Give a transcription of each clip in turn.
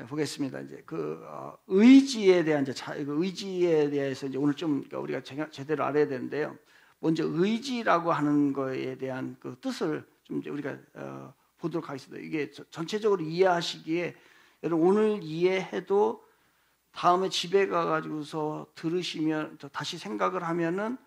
보겠습니다. 이제 의지에 대한 의지에 대해서 이제 오늘 좀 우리가 제대로 알아야 되는데요. 먼저 의지라고 하는 거에 대한 그 뜻을 좀 이제 우리가 보도록 하겠습니다. 이게 전체적으로 이해하시기에 여러분 오늘 이해해도 다음에 집에 가가지고서 들으시면 다시 생각을 하면은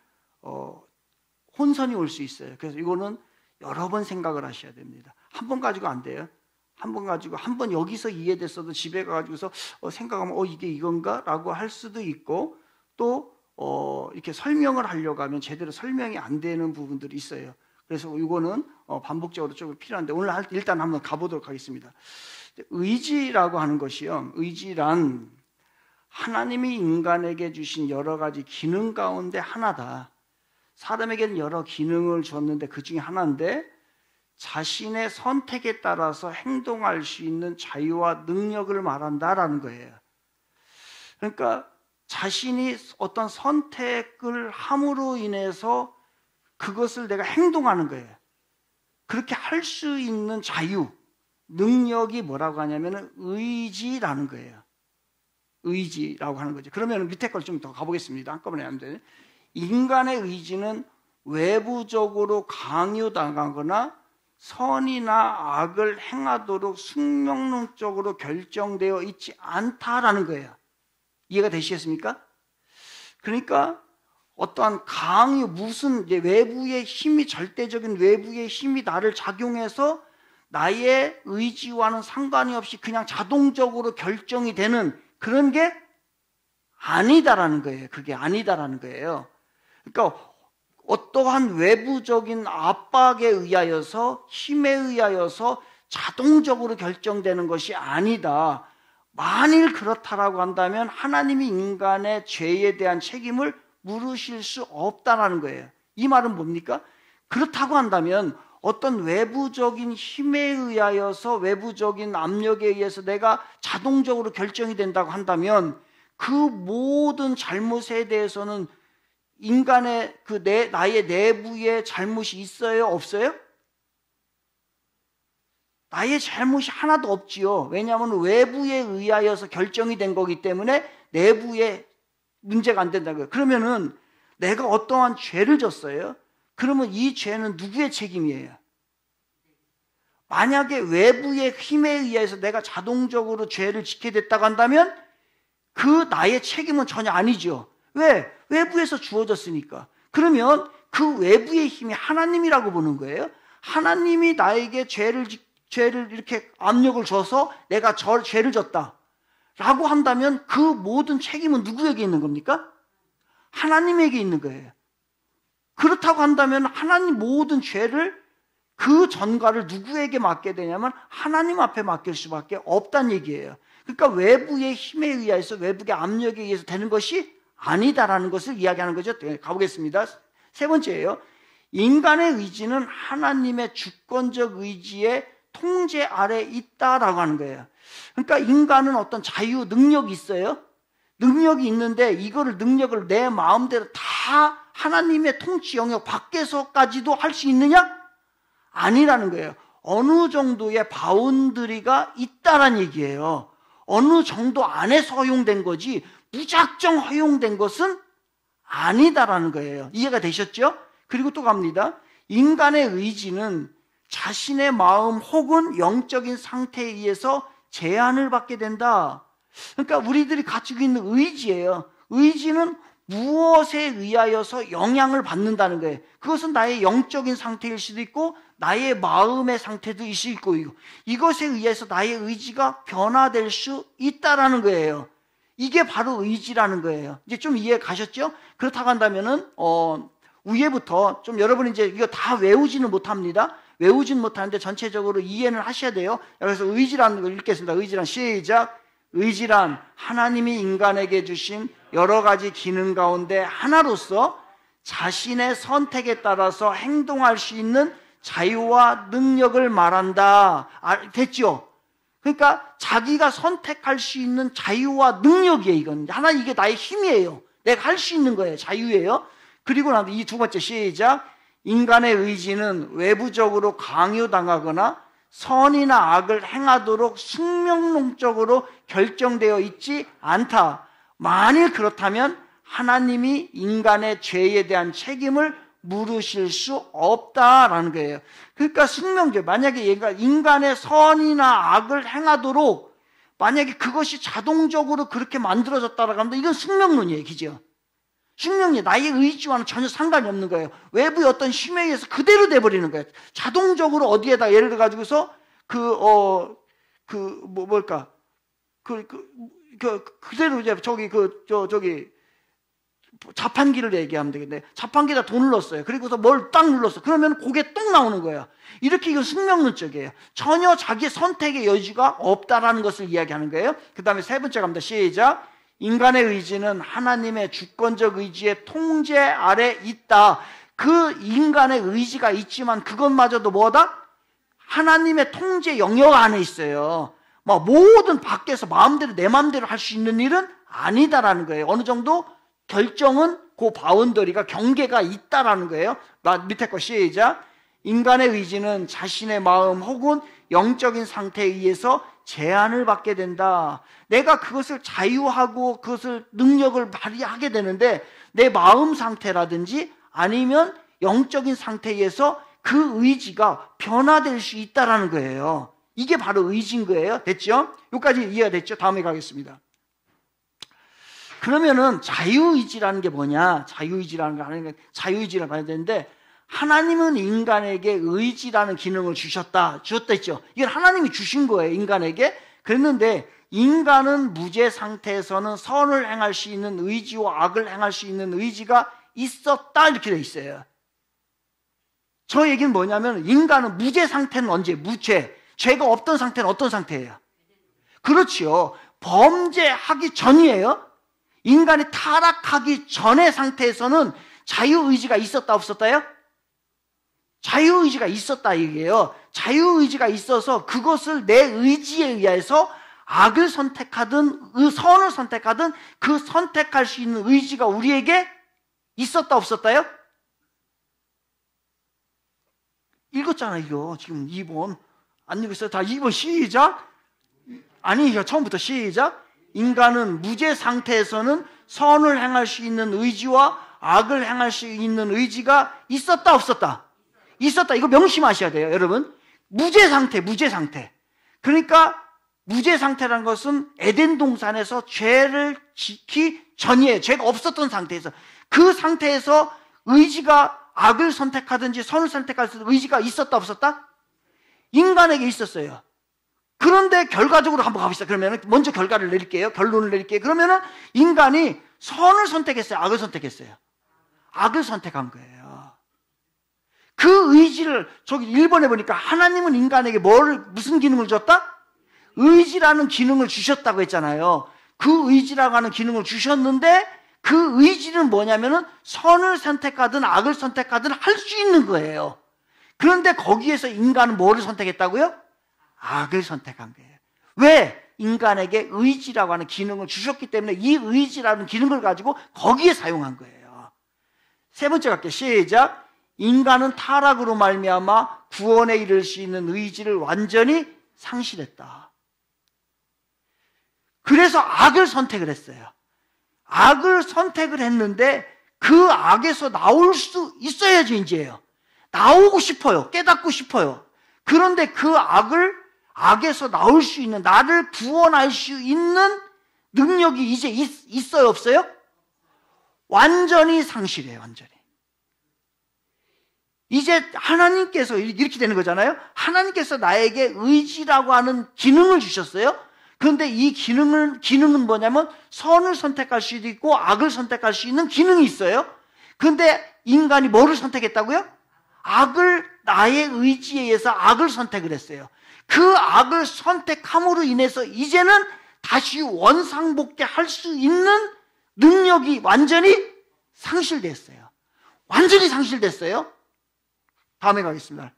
혼선이 올 수 있어요. 그래서 이거는 여러 번 생각을 하셔야 됩니다. 한 번 가지고 안 돼요. 한 번 가지고 한 번 여기서 이해됐어도 집에 가가지고서 생각하면 이게 이건가라고 할 수도 있고 또 이렇게 설명을 하려고 하면 제대로 설명이 안 되는 부분들이 있어요. 그래서 이거는 반복적으로 좀 필요한데 오늘 일단 한번 가보도록 하겠습니다. 의지라고 하는 것이요. 의지란 하나님이 인간에게 주신 여러 가지 기능 가운데 하나다. 사람에게는 여러 기능을 줬는데 그 중에 하나인데 자신의 선택에 따라서 행동할 수 있는 자유와 능력을 말한다라는 거예요. 그러니까 자신이 어떤 선택을 함으로 인해서 그것을 내가 행동하는 거예요. 그렇게 할 수 있는 자유, 능력이 뭐라고 하냐면 의지라는 거예요. 의지라고 하는 거죠. 그러면 밑에 걸 좀 더 가보겠습니다. 한꺼번에 하면 돼요. 인간의 의지는 외부적으로 강요당하거나 선이나 악을 행하도록 숙명론적으로 결정되어 있지 않다라는 거예요. 이해가 되시겠습니까? 그러니까 어떠한 강요, 무슨 이제 외부의 힘이, 절대적인 외부의 힘이 나를 작용해서 나의 의지와는 상관이 없이 그냥 자동적으로 결정이 되는 그런 게 아니다라는 거예요. 그게 아니다라는 거예요. 그러니까 어떠한 외부적인 압박에 의하여서, 힘에 의하여서 자동적으로 결정되는 것이 아니다. 만일 그렇다라고 한다면 하나님이 인간의 죄에 대한 책임을 물으실 수 없다라는 거예요. 이 말은 뭡니까? 그렇다고 한다면 어떤 외부적인 힘에 의하여서, 외부적인 압력에 의해서 내가 자동적으로 결정이 된다고 한다면 그 모든 잘못에 대해서는 인간의 나의 내부에 잘못이 있어요? 없어요? 나의 잘못이 하나도 없지요. 왜냐하면 외부에 의하여서 결정이 된 거기 때문에 내부에 문제가 안 된다는 거예요. 그러면은 내가 어떠한 죄를 졌어요? 그러면 이 죄는 누구의 책임이에요? 만약에 외부의 힘에 의해서 내가 자동적으로 죄를 짓게 됐다고 한다면 그 나의 책임은 전혀 아니죠. 왜? 외부에서 주어졌으니까. 그러면 그 외부의 힘이 하나님이라고 보는 거예요. 하나님이 나에게 죄를 이렇게 압력을 줘서 내가 죄를 졌다 라고 한다면 그 모든 책임은 누구에게 있는 겁니까? 하나님에게 있는 거예요. 그렇다고 한다면 하나님 모든 죄를, 그 전가를 누구에게 맡게 되냐면 하나님 앞에 맡길 수밖에 없다는 얘기예요. 그러니까 외부의 힘에 의해서, 외부의 압력에 의해서 되는 것이 아니다라는 것을 이야기하는 거죠. 가보겠습니다. 세 번째예요. 인간의 의지는 하나님의 주권적 의지의 통제 아래 있다라고 하는 거예요. 그러니까 인간은 어떤 자유, 능력이 있어요. 능력이 있는데 이거를 능력을 내 마음대로 다 하나님의 통치 영역 밖에서까지도 할 수 있느냐? 아니라는 거예요. 어느 정도의 바운드리가 있다라는 얘기예요. 어느 정도 안에서 허용된 거지 무작정 허용된 것은 아니다라는 거예요. 이해가 되셨죠? 그리고 또 갑니다. 인간의 의지는 자신의 마음 혹은 영적인 상태에 의해서 제한을 받게 된다. 그러니까 우리들이 가지고 있는 의지예요. 의지는 무엇에 의하여서 영향을 받는다는 거예요. 그것은 나의 영적인 상태일 수도 있고 나의 마음의 상태도 있을 수 있고 이것에 의해서 나의 의지가 변화될 수 있다라는 거예요. 이게 바로 의지라는 거예요. 이제 좀 이해 가셨죠? 그렇다고 한다면은 위에부터 좀 여러분이 이제 이거 다 외우지는 못합니다. 외우지는 못하는데 전체적으로 이해는 하셔야 돼요. 그래서 의지라는 걸 읽겠습니다. 의지란 시작. 의지란 하나님이 인간에게 주신 여러 가지 기능 가운데 하나로서 자신의 선택에 따라서 행동할 수 있는 자유와 능력을 말한다. 됐죠? 그러니까 자기가 선택할 수 있는 자유와 능력이에요. 이건 하나, 이게 나의 힘이에요. 내가 할 수 있는 거예요. 자유예요. 그리고 이 두 번째 시작. 인간의 의지는 외부적으로 강요당하거나 선이나 악을 행하도록 숙명론적으로 결정되어 있지 않다. 만일 그렇다면 하나님이 인간의 죄에 대한 책임을 물으실 수 없다라는 거예요. 그러니까 숙명죄, 만약에 얘가 인간의 선이나 악을 행하도록 만약에 그것이 자동적으로 그렇게 만들어졌다라고 하면 이건 숙명론 얘기죠. 숙명론, 나의 의지와는 전혀 상관이 없는 거예요. 외부의 어떤 힘에 의해서 그대로 돼버리는 거예요. 자동적으로 어디에다 예를 들어 가지고서 그대로 이제 자판기를 얘기하면 되겠네. 자판기에다 돈을 넣었어요. 그리고서 뭘 딱 눌렀어. 그러면 고개 똥 나오는 거야. 이렇게 이건 숙명론적이에요. 전혀 자기 선택의 여지가 없다라는 것을 이야기하는 거예요. 그 다음에 세 번째 갑니다. 시작. 인간의 의지는 하나님의 주권적 의지의 통제 아래 있다. 그 인간의 의지가 있지만 그것마저도 뭐다? 하나님의 통제 영역 안에 있어요. 막 모든 밖에서 마음대로 내 마음대로 할 수 있는 일은 아니다라는 거예요. 어느 정도 결정은 그 바운더리가 경계가 있다라는 거예요. 밑에 거 시작. 인간의 의지는 자신의 마음 혹은 영적인 상태에 의해서 제한을 받게 된다. 내가 그것을 자유하고 그것을 능력을 발휘하게 되는데 내 마음 상태라든지 아니면 영적인 상태에 의해서 그 의지가 변화될 수 있다라는 거예요. 이게 바로 의지인 거예요. 됐죠? 여기까지 이해가 됐죠? 다음에 가겠습니다. 그러면은 자유의지라는 게 뭐냐? 자유의지를 봐야 되는데 하나님은 인간에게 의지라는 기능을 주셨다 했죠. 이건 하나님이 주신 거예요, 인간에게. 그랬는데 인간은 무죄 상태에서는 선을 행할 수 있는 의지와 악을 행할 수 있는 의지가 있었다 이렇게 돼 있어요. 저 얘기는 뭐냐면 인간은 무죄 상태는 언제? 무죄. 죄가 없던 상태는 어떤 상태예요? 그렇지요. 범죄하기 전이에요. 인간이 타락하기 전의 상태에서는 자유의지가 있었다 없었다요? 자유의지가 있었다 이게요. 자유의지가 있어서 그것을 내 의지에 의해서 악을 선택하든 선을 선택하든 그 선택할 수 있는 의지가 우리에게 있었다 없었다요? 읽었잖아요. 이거 지금 2번 안 읽었어요? 다 2번 시작. 아니 처음부터 시작. 인간은 무죄 상태에서는 선을 행할 수 있는 의지와 악을 행할 수 있는 의지가 있었다 없었다? 있었다. 이거 명심하셔야 돼요, 여러분. 무죄 상태. 그러니까 무죄 상태라는 것은 에덴 동산에서 죄를 짓기 전이에요. 죄가 없었던 상태에서. 그 상태에서 의지가 악을 선택하든지 선을 선택할 수 있는 의지가 있었다 없었다? 인간에게 있었어요. 그런데 결과적으로 한번 가봅시다. 그러면 먼저 결과를 내릴게요. 결론을 내릴게요. 그러면은 인간이 선을 선택했어요? 악을 선택했어요? 악을 선택한 거예요. 그 의지를 저기 1번에 보니까 하나님은 인간에게 무슨 기능을 줬다? 의지라는 기능을 주셨다고 했잖아요. 그 의지라고 하는 기능을 주셨는데 그 의지는 뭐냐면은 선을 선택하든 악을 선택하든 할 수 있는 거예요. 그런데 거기에서 인간은 뭐를 선택했다고요? 악을 선택한 거예요. 왜? 인간에게 의지라고 하는 기능을 주셨기 때문에 이 의지라는 기능을 가지고 거기에 사용한 거예요. 세 번째 갈게요. 시작. 인간은 타락으로 말미암아 구원에 이를 수 있는 의지를 완전히 상실했다. 그래서 악을 선택을 했어요. 악을 선택을 했는데 그 악에서 나올 수 있어야지 이제요. 나오고 싶어요. 깨닫고 싶어요. 그런데 그 악에서 나올 수 있는, 나를 구원할 수 있는 능력이 이제 있어요 없어요? 완전히 상실해요. 완전히. 이제 하나님께서 이렇게 되는 거잖아요. 하나님께서 나에게 의지라고 하는 기능을 주셨어요. 그런데 이 기능은 뭐냐면 선을 선택할 수도 있고 악을 선택할 수 있는 기능이 있어요. 그런데 인간이 뭐를 선택했다고요? 나의 의지에 의해서 악을 선택을 했어요. 그 악을 선택함으로 인해서 이제는 다시 원상복귀 할 수 있는 능력이 완전히 상실됐어요. 완전히 상실됐어요. 다음에 가겠습니다.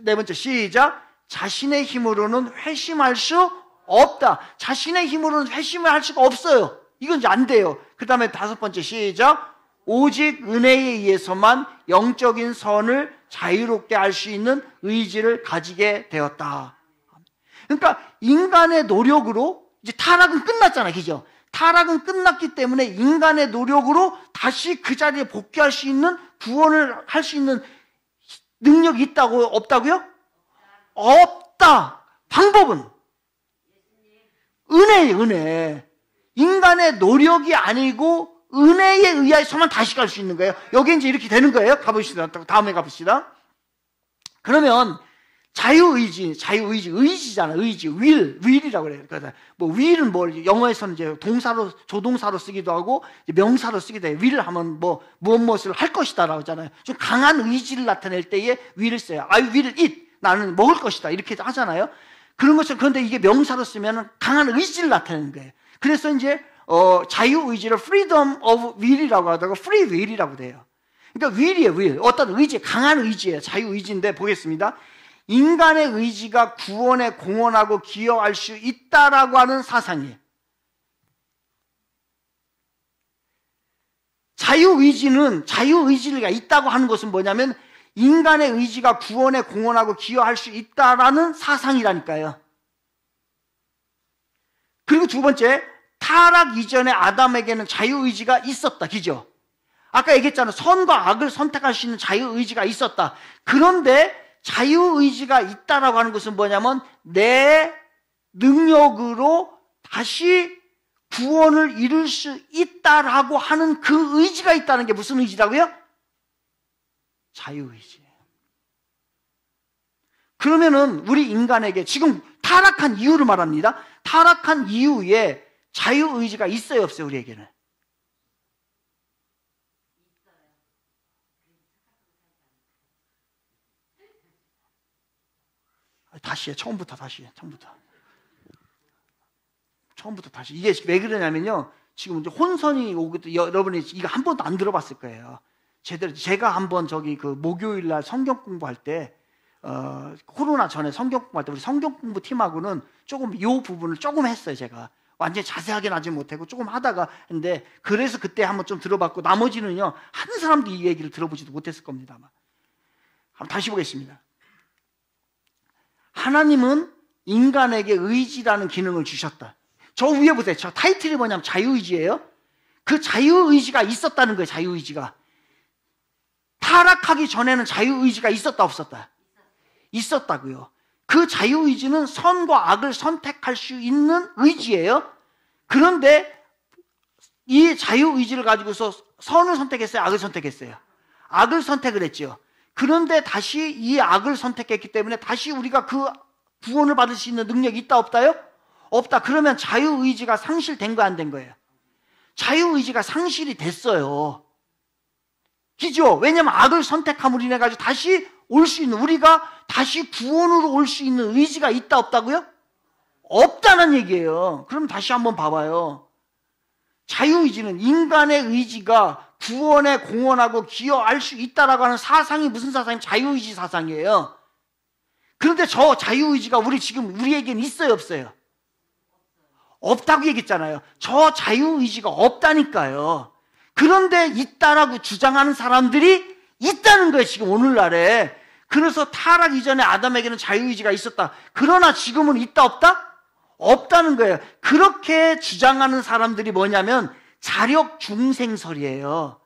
네 번째 시작. 자신의 힘으로는 회심할 수 없다. 자신의 힘으로는 회심을 할 수가 없어요. 이건 이제 안 돼요. 그 다음에 다섯 번째 시작. 오직 은혜에 의해서만 영적인 선을 자유롭게 할 수 있는 의지를 가지게 되었다. 그러니까 인간의 노력으로 이제 타락은 끝났잖아요. 그죠? 타락은 끝났기 때문에 인간의 노력으로 다시 그 자리에 복귀할 수 있는, 구원을 할 수 있는 능력이 있다고 없다고요? 없다. 방법은 은혜예요. 은혜. 인간의 노력이 아니고 은혜에 의해서만 다시 갈 수 있는 거예요. 여기 이제 이렇게 되는 거예요. 가봅시다. 다음에 가봅시다. 그러면 의지잖아. 의지, will이라고 그래요. 그러니까 뭐 will은 뭘 영어에서는 이제 동사로, 조동사로 쓰기도 하고 명사로 쓰기도 해요. will 하면 뭐 무엇을 할 것이다라고 하잖아요. 좀 강한 의지를 나타낼 때에 will을 써요. I will eat. 나는 먹을 것이다. 이렇게 하잖아요. 그런 것처럼. 그런데 이게 명사로 쓰면 강한 의지를 나타내는 거예요. 그래서 이제 자유의지를 freedom of will이라고 하다가 free will이라고 돼요. 그러니까 will이에요. will. 어떤 의지, 강한 의지예요. 자유의지인데 보겠습니다. 인간의 의지가 구원에 공헌하고 기여할 수 있다라고 하는 사상이에요. 자유의지가 있다고 하는 것은 뭐냐면 인간의 의지가 구원에 공헌하고 기여할 수 있다라는 사상이라니까요. 그리고 두 번째, 타락 이전에 아담에게는 자유의지가 있었다. 그죠? 아까 얘기했잖아요. 선과 악을 선택할 수 있는 자유의지가 있었다. 그런데 자유의지가 있다라고 하는 것은 뭐냐면 내 능력으로 다시 구원을 이룰 수 있다라고 하는 그 의지가 있다는 게 무슨 의지라고요? 자유의지예요. 그러면은 우리 인간에게 지금 타락한 이유를 말합니다. 타락한 이유에 자유의지가 있어요, 없어요, 우리에게는? 다시 해. 처음부터 다시 해. 처음부터 다시. 이게 왜 그러냐면요. 지금 이제 혼선이 오고, 여러분이 이거 한 번도 안 들어봤을 거예요. 제가 한번 그 목요일 날 성경 공부할 때, 코로나 전에 성경 공부할 때 우리 성경 공부 팀하고는 조금 이 부분을 조금 했어요, 제가. 완전히 자세하게는 하지 못하고 조금 하다가 했는데, 그래서 그때 한번 좀 들어봤고, 나머지는요, 한 사람도 이 얘기를 들어보지도 못했을 겁니다, 아마. 한번 다시 보겠습니다. 하나님은 인간에게 의지라는 기능을 주셨다. 저 위에 보세요. 저 타이틀이 뭐냐면 자유의지예요. 그 자유의지가 있었다는 거예요. 자유의지가. 타락하기 전에는 자유의지가 있었다 없었다? 있었다고요. 그 자유의지는 선과 악을 선택할 수 있는 의지예요. 그런데 이 자유의지를 가지고서 선을 선택했어요? 악을 선택했어요? 악을 선택을 했죠. 그런데 다시 이 악을 선택했기 때문에 다시 우리가 그 구원을 받을 수 있는 능력이 있다 없다요? 없다. 그러면 자유의지가 상실된 거 안 된 거예요? 자유의지가 상실이 됐어요. 그죠? 왜냐면 악을 선택함으로 인해 가지고 다시 올 수 있는, 우리가 다시 구원으로 올 수 있는 의지가 있다 없다고요? 없다는 얘기예요. 그럼 다시 한번 봐봐요. 자유의지는 인간의 의지가 구원에 공헌하고 기여할 수 있다라고 하는 사상이 무슨 사상이면 자유의지 사상이에요. 그런데 저 자유의지가 우리에게는 있어요, 없어요? 없다고 얘기했잖아요. 저 자유의지가 없다니까요. 그런데 있다라고 주장하는 사람들이 있다는 거예요, 지금 오늘날에. 그래서 타락 이전에 아담에게는 자유의지가 있었다. 그러나 지금은 있다 없다? 없다는 거예요. 그렇게 주장하는 사람들이 뭐냐면 자력 중생설이에요.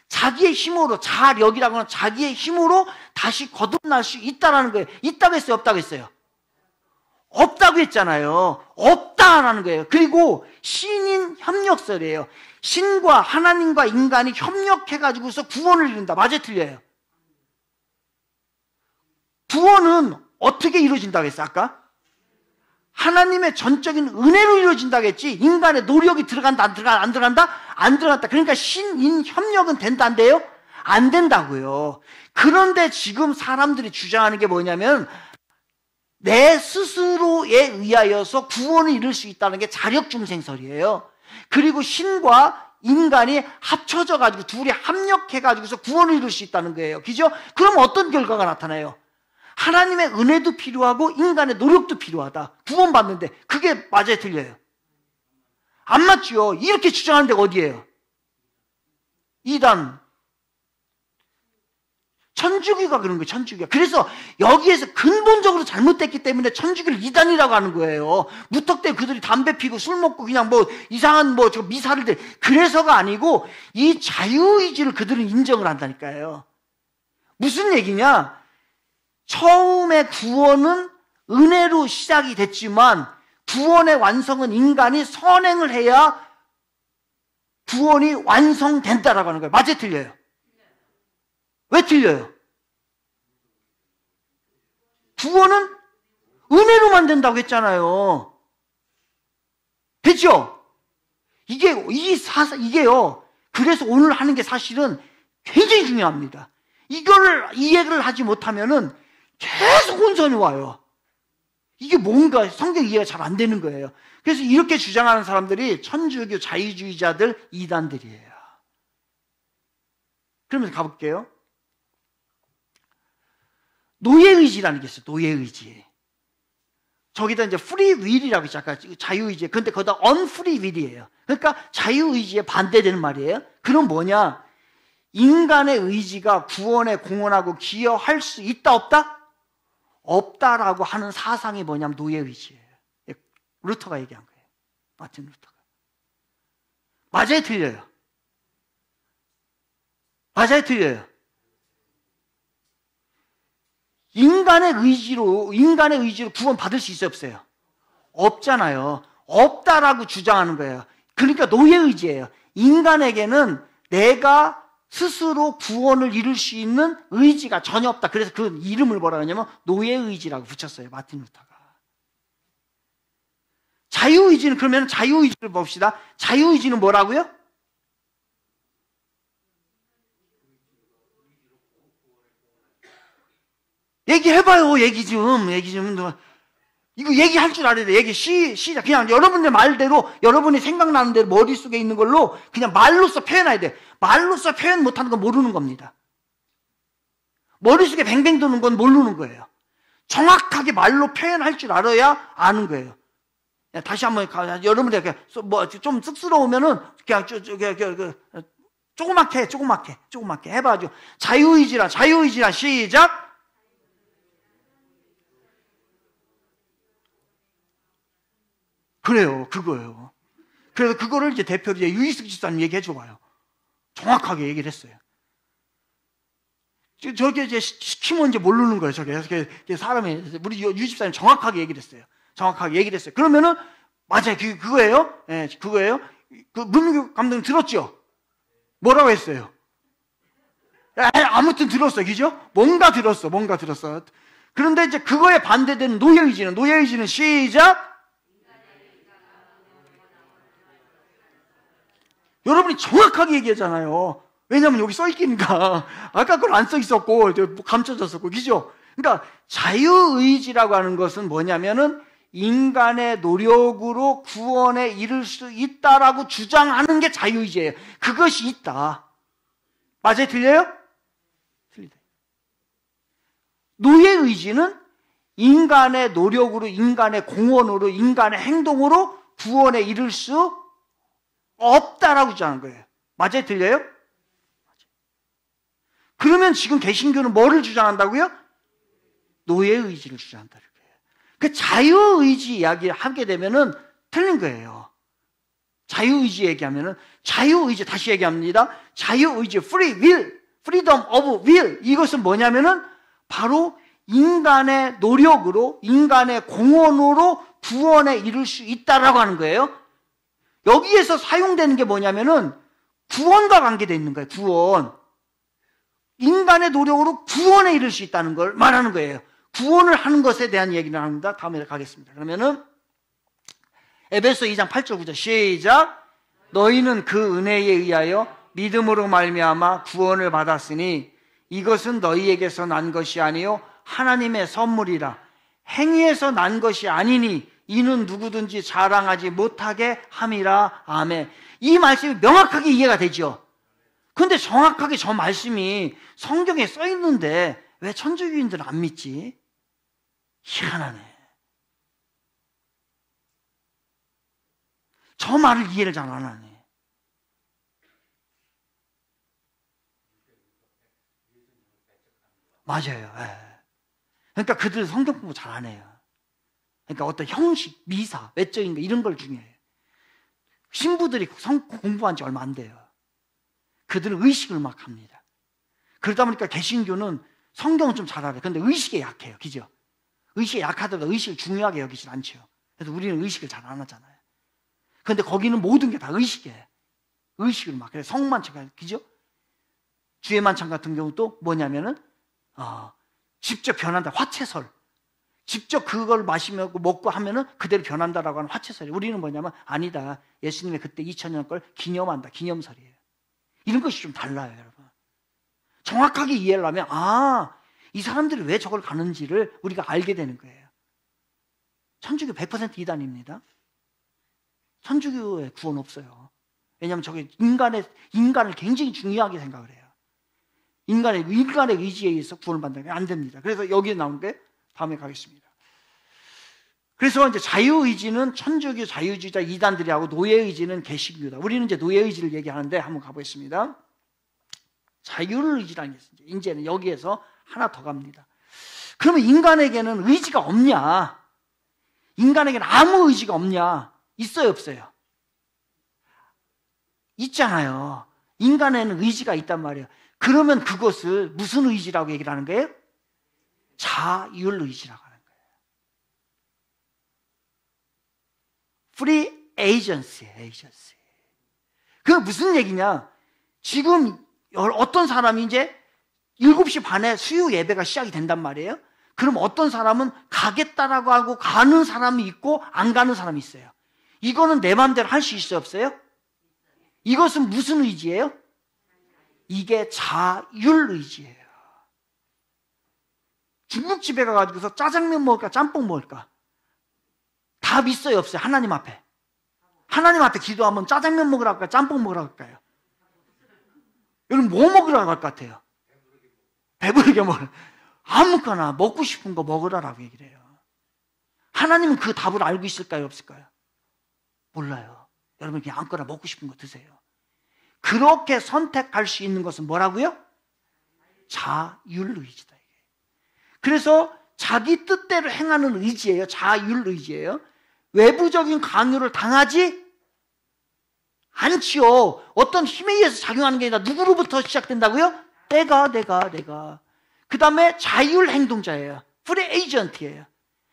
자기의 힘으로, 자력이라고 하는 자기의 힘으로 다시 거듭날 수 있다라는 거예요. 있다고 했어요, 없다고 했어요? 없다고 했잖아요. 없다라는 거예요. 그리고 신인 협력설이에요. 신과 하나님과 인간이 협력해가지고서 구원을 이룬다. 맞아요, 틀려요? 구원은 어떻게 이루어진다고 했어요, 아까? 하나님의 전적인 은혜로 이루어진다고 했지, 인간의 노력이 들어간다, 안 들어간다? 안 들어간다. 그러니까 신인 협력은 된다, 안 돼요? 안 된다고요. 그런데 지금 사람들이 주장하는 게 뭐냐면, 내 스스로에 의하여서 구원을 이룰 수 있다는 게 자력중생설이에요. 그리고 신과 인간이 합쳐져 가지고 둘이 합력해 가지고서 구원을 이룰 수 있다는 거예요. 그죠? 그럼 어떤 결과가 나타나요? 하나님의 은혜도 필요하고 인간의 노력도 필요하다. 구원받는데 그게 맞아요, 틀려요? 안 맞죠? 이렇게 주장하는 데가 어디예요? 이단. 천주교가 그런 거예요. 천주교가. 그래서 여기에서 근본적으로 잘못됐기 때문에 천주교를 이단이라고 하는 거예요. 무턱대고 그들이 담배 피고 술 먹고 그냥 뭐 이상한 뭐 저 미사를 대. 그래서가 아니고 이 자유의지를 그들은 인정을 한다니까요. 무슨 얘기냐? 처음에 구원은 은혜로 시작이 됐지만 구원의 완성은 인간이 선행을 해야 구원이 완성된다라고 하는 거예요. 맞아요, 틀려요? 왜 틀려요? 구원은 은혜로만 된다고 했잖아요. 됐죠? 이게요. 그래서 오늘 하는 게 사실은 굉장히 중요합니다. 이거를 이해를 하지 못하면은 계속 혼선이 와요. 이게 뭔가 성경 이해가 잘 안 되는 거예요. 그래서 이렇게 주장하는 사람들이 천주교 자유주의자들 이단들이에요. 그러면서 가볼게요. 노예의지라는 게 있어요. 노예의지. 저기다 이제 프리윌이라고 했죠. 아까 자유의지. 근데 거기다 언프리윌이에요. 그러니까 자유의지에 반대되는 말이에요. 그럼 뭐냐? 인간의 의지가 구원에 공헌하고 기여할 수 있다 없다? 없다라고 하는 사상이 뭐냐면 노예의지예요. 루터가 얘기한 거예요. 마틴 루터가. 맞아요, 틀려요? 맞아요, 틀려요? 인간의 의지로 구원 받을 수 있어요, 없어요? 없잖아요. 없다라고 주장하는 거예요. 그러니까 노예의지예요. 인간에게는 내가 스스로 구원을 이룰 수 있는 의지가 전혀 없다. 그래서 그 이름을 뭐라 하냐면 노예의지라고 붙였어요, 마틴 루터가. 자유의지는, 그러면 자유의지를 봅시다. 자유의지는 뭐라고요? 얘기해봐요. 얘기 좀. 이거 얘기할 줄 알아야 돼. 시작. 그냥 여러분의 말대로, 여러분이 생각나는 대로 머릿속에 있는 걸로 그냥 말로써 표현해야 돼. 말로써 표현 못하는 건 모르는 겁니다. 머릿속에 뱅뱅 도는 건 모르는 거예요. 정확하게 말로 표현할 줄 알아야 아는 거예요. 다시 한번, 여러분들, 좀 쑥스러우면은, 그냥, 조그맣게 해봐죠. 자유의지라, 시작! 그래요, 그거예요. 그래서 그거를 이제 대표로 유이승 집사님 얘기해 줘봐요. 정확하게 얘기를 했어요. 저게 이제 시키면 이제 모르는 거예요, 저게. 사람이, 우리 유 집사님 정확하게 얘기를 했어요. 그러면은, 맞아요, 그거예요? 예, 그거예요? 그 문민규 감독님 들었죠? 뭐라고 했어요? 아무튼 들었어, 그죠? 뭔가 들었어. 그런데 이제 그거에 반대되는 노예의지는 시작! 여러분이 정확하게 얘기하잖아요. 왜냐면 여기 써있기니까. 아까 그건 안 써있었고, 감춰졌었고, 그죠? 그러니까 자유의지라고 하는 것은 뭐냐면은 인간의 노력으로 구원에 이를 수 있다라고 주장하는 게 자유의지예요. 그것이 있다. 맞아요? 틀려요? 틀리다. 노예의지는 인간의 노력으로, 인간의 공헌으로, 인간의 행동으로 구원에 이를 수 없다라고 주장하는 거예요. 맞아요? 틀려요? 맞아요. 그러면 지금 개신교는 뭐를 주장한다고요? 노예의지를 주장한다는 거예요. 그 자유의지 이야기 하게 되면은 틀린 거예요. 자유의지 얘기하면은, 자유의지 다시 얘기합니다. 자유의지, free will, freedom of will. 이것은 뭐냐면은 바로 인간의 노력으로, 인간의 공헌으로 구원에 이를 수 있다라고 하는 거예요. 여기에서 사용되는 게 뭐냐면은 구원과 관계되어 있는 거예요. 구원. 인간의 노력으로 구원에 이를 수 있다는 걸 말하는 거예요. 구원을 하는 것에 대한 얘기를 합니다. 다음에 가겠습니다. 그러면은 에베소 2장 8절 9절 시작. 너희는 그 은혜에 의하여 믿음으로 말미암아 구원을 받았으니 이것은 너희에게서 난 것이 아니요 하나님의 선물이라. 행위에서 난 것이 아니니 이는 누구든지 자랑하지 못하게 함이라. 아멘. 이 말씀이 명확하게 이해가 되죠. 근데 정확하게 저 말씀이 성경에 써 있는데 왜 천주교인들은 안 믿지? 희한하네. 저 말을 이해를 잘 안 하네. 맞아요. 예. 그러니까 그들 성경 공부 잘 안 해요. 그러니까 어떤 형식, 미사, 외적인 거 이런 걸 중요해요. 신부들이 공부한 지 얼마 안 돼요. 그들은 의식을 막 합니다. 그러다 보니까 개신교는 성경은 좀 잘 알아요. 그런데 의식에 약해요. 그죠? 의식에 약하더라도 의식을 중요하게 여기진 않죠. 그래서 우리는 의식을 잘 안 하잖아요. 그런데 거기는 모든 게 다 의식이에요. 의식을 막. 그래서 성만찬, 그죠? 주의 만찬 같은 경우도 뭐냐면은, 직접 변한다. 화채설. 직접 그걸 마시면 먹고 하면은 그대로 변한다라고 하는 화채설이에요. 우리는 뭐냐면, 아니다. 예수님의 그때 2000년 걸 기념한다. 기념설이에요. 이런 것이 좀 달라요, 여러분. 정확하게 이해를 하면, 이 사람들이 왜 저걸 가는지를 우리가 알게 되는 거예요. 천주교 100% 이단입니다. 천주교에 구원 없어요. 왜냐하면 저게 인간을 굉장히 중요하게 생각을 해요. 인간의 의지에 의해서 구원을 받는 게 안 됩니다. 그래서 여기에 나오는 게 다음에 가겠습니다. 그래서 이제 자유의지는 천주교 자유주의자 이단들이하고 노예의지는 개신교다. 우리는 이제 노예의지를 얘기하는데 한번 가보겠습니다. 자유의지라는 게 있어요. 이제는 여기에서 하나 더 갑니다. 그러면 인간에게는 의지가 없냐? 인간에게는 아무 의지가 없냐? 있어요, 없어요? 있잖아요. 인간에는 의지가 있단 말이에요. 그러면 그것을 무슨 의지라고 얘기를 하는 거예요? 자율의지라고 하는 거예요. Free agency, agency. 그게 무슨 얘기냐? 지금 어떤 사람이 이제 7시 반에 수요 예배가 시작이 된단 말이에요. 그럼 어떤 사람은 가겠다라고 하고 가는 사람이 있고 안 가는 사람이 있어요. 이거는 내 마음대로 할 수 있어요, 없어요? 이것은 무슨 의지예요? 이게 자율의지예요. 중국집에 가가지고서 짜장면 먹을까 짬뽕 먹을까? 답 있어요, 없어요? 하나님 앞에. 하나님 앞에 기도하면 짜장면 먹으라고 할까요? 짬뽕 먹으라고 할까요? 여러분 뭐 먹으라고 할 것 같아요? 배부르게 먹으라. 아무거나 먹고 싶은 거 먹으라라고 얘기를 해요. 하나님은 그 답을 알고 있을까요, 없을까요? 몰라요. 여러분 그냥 아무거나 먹고 싶은 거 드세요. 그렇게 선택할 수 있는 것은 뭐라고요? 자율의지다. 그래서 자기 뜻대로 행하는 의지예요. 자율의지예요. 외부적인 강요를 당하지 않지요. 어떤 힘에 의해서 작용하는 게 아니라 누구로부터 시작된다고요? 내가. 그 다음에 자율행동자예요. 프리 에이전트예요.